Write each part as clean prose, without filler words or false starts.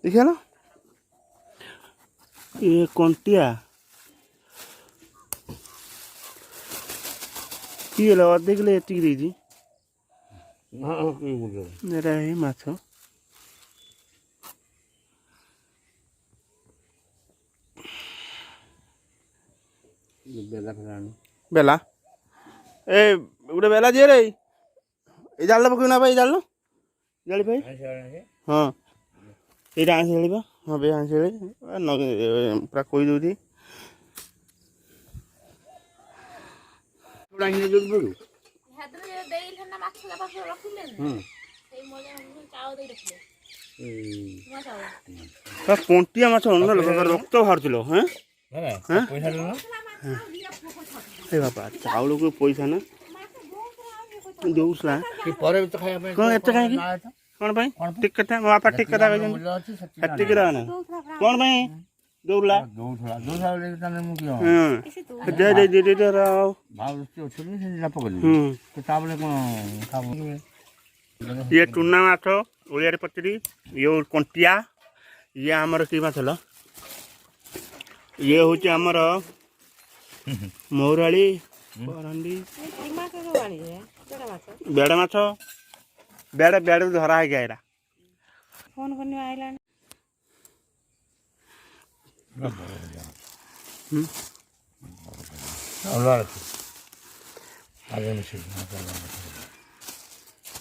देखिए ना ये कंटिया ये लो देख ले टिकरी जी मेरा ही माछ बेला ए गोटे बेला जे रे ये जाल पकड़ ना भाई जाल जाली भाई हाँ ये आंस खेल हाँ भाई आंस खेल पूरा कोई दूरी कंटिया माछ रक्त बाहर हाँ बापा चाउल को पैसा ना दौसला कौन एत कहीं कौन भाई ठीक कथा मो बापा ठीक कथा कहते ठीक रहना कौन भाई दौड़ला दे दे दे दे राव ये टुना माछ ओडिया पचरी ये कंटिया ये आमर की माछ ल ये हूँ आमर मौराड़ी बेड़ माछ बेड़ बेड़ धरा है गया फोन करने आइला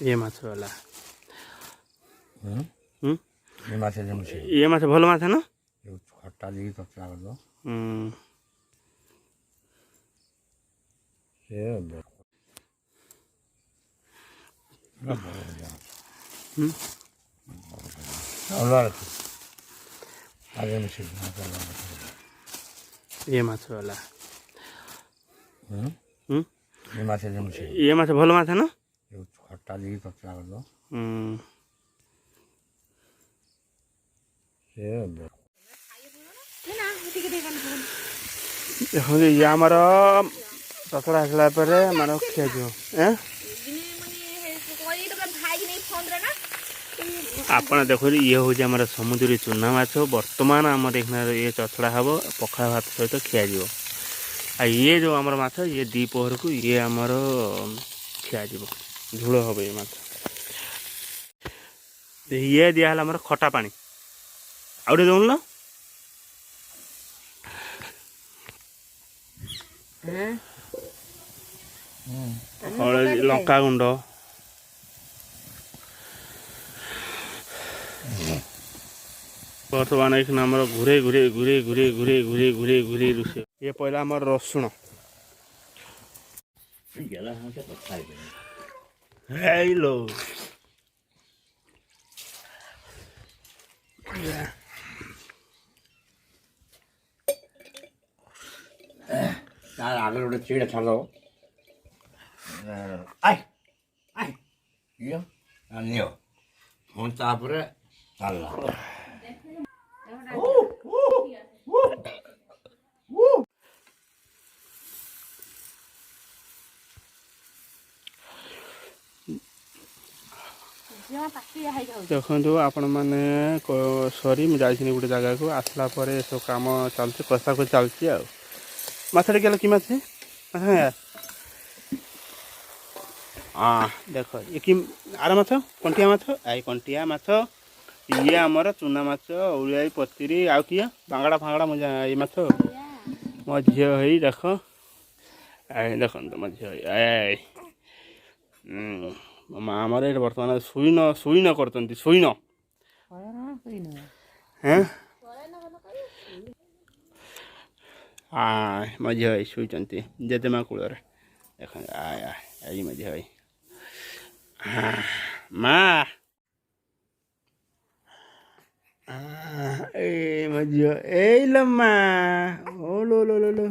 ये माछ वाला ये माछ भल माछ ना खट्टा दी तो क्या कर दो ये माछ वाला ये माछ भल माछ ना खट्टा दी तो क्या कर दो देखो ये आमर सतरा आसला मान खिया आपण देखो ये हूँ आम समुद्री चूना माछ बर्तमान आम ये चछड़ा हम पखाड़ भात सहित खिया ये जो आमर माछ ये दीपहर को ये आमर खिया झोल हम ये माछ ये दिहला आमर खटा पानी आउटे दौन ल लंका गुंड बर्तमान एक आम घूरे घूरे घूरे घूरे घूरे घूरे घूरे घूरे रुसे ये पहला आम रसुण हेलो आगे गोटे चिड़ा छाड़ दो तापर देखो आपण मैंने सरी मुझे गोटे जगह को आसला सब कम चलती कषा को चलती आ माछटे के कि माछ हाँ देख ये कि आर माछ कंटिया माछ आई कंटिया माछ ये आमर चूना माछ ओडिया पचरी आउ किए बांगड़ा फांगड़ा मजा ये माछ मो झी है देख देख मो झी आमर ये बर्तमान सुईन सुईन कर सुईन हाँ मो झी शुई जेजेमा कूल देख आई मो झी माँ ए मो झी ए लम्मा ओ लो लो लो लो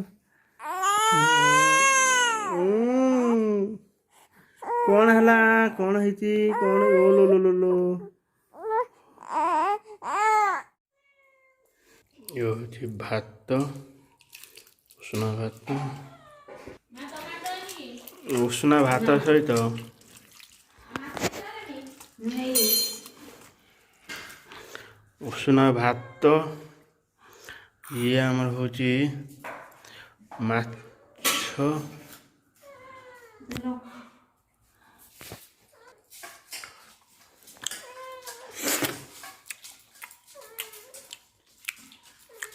कौन हला कौन है कौन ओ लो लो लो लो ये भात उष्णा भात उष्णा भात सहित ଉଷୁନା ଭାତ ଇଏ ଆମର ହେଉଛି ମାଛ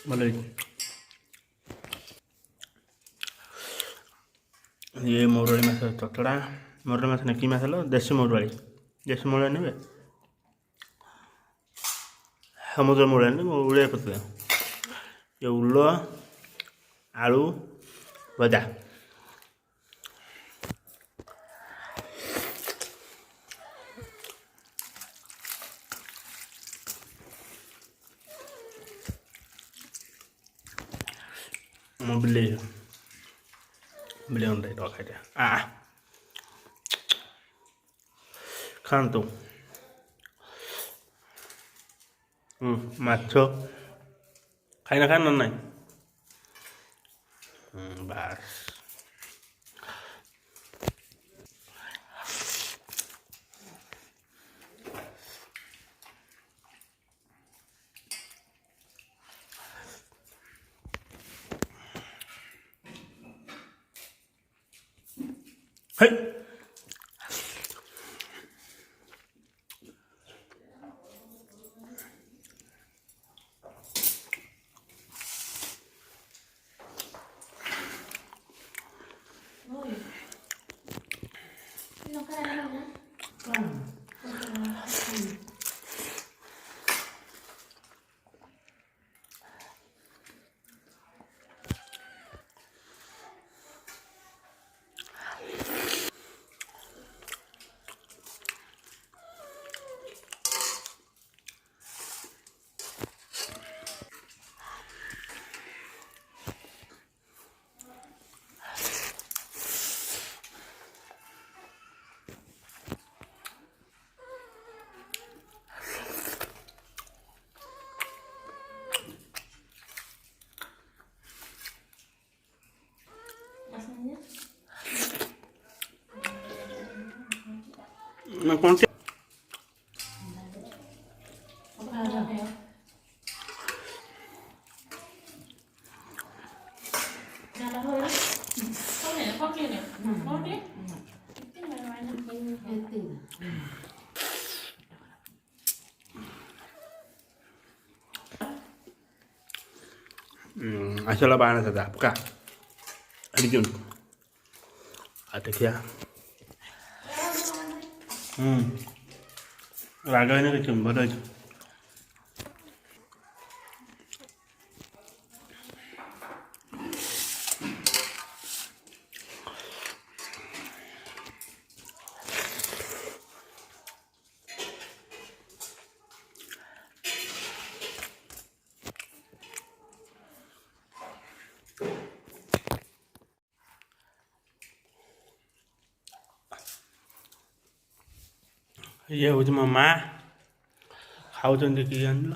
ଭଲ ହେଇଛି। ଇଏ ମରୁଆଳି ମାଛ ଚଟଡ଼ା ମରୁଆଳି ମାଛ ନେଇ କି ମାଛ ହେଲ ଦେଶୀ ମରୁଆଳି ନେବେ ସମୁଦ୍ର ମରୁଆଳି ଉଳିଆ ପତ୍ର ଇଏ ଉଲ ଆଳୁ ଭଜା ମୁଁ ବିଲେଇ ଅଣ୍ଡା ଏଇଟା ଖାଇଦିଆ ଖାଆନ୍ତୁ। ମାଛ ଖାଇନା ନାହିଁ ବାସ୍ ହେଇ କଣ asal apa saja buka adikun ada kia raga ini kecil bodoh itu ଇଏ ହେଉଛି ମୋ ମା ଖାଉଛନ୍ତି କି ଜାଣିଲ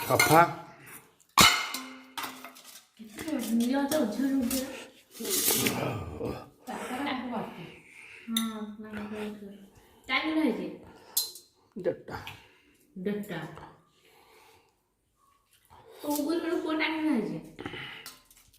ସଫା डेटा तो ऊपर कोण टाइम घ्यायचे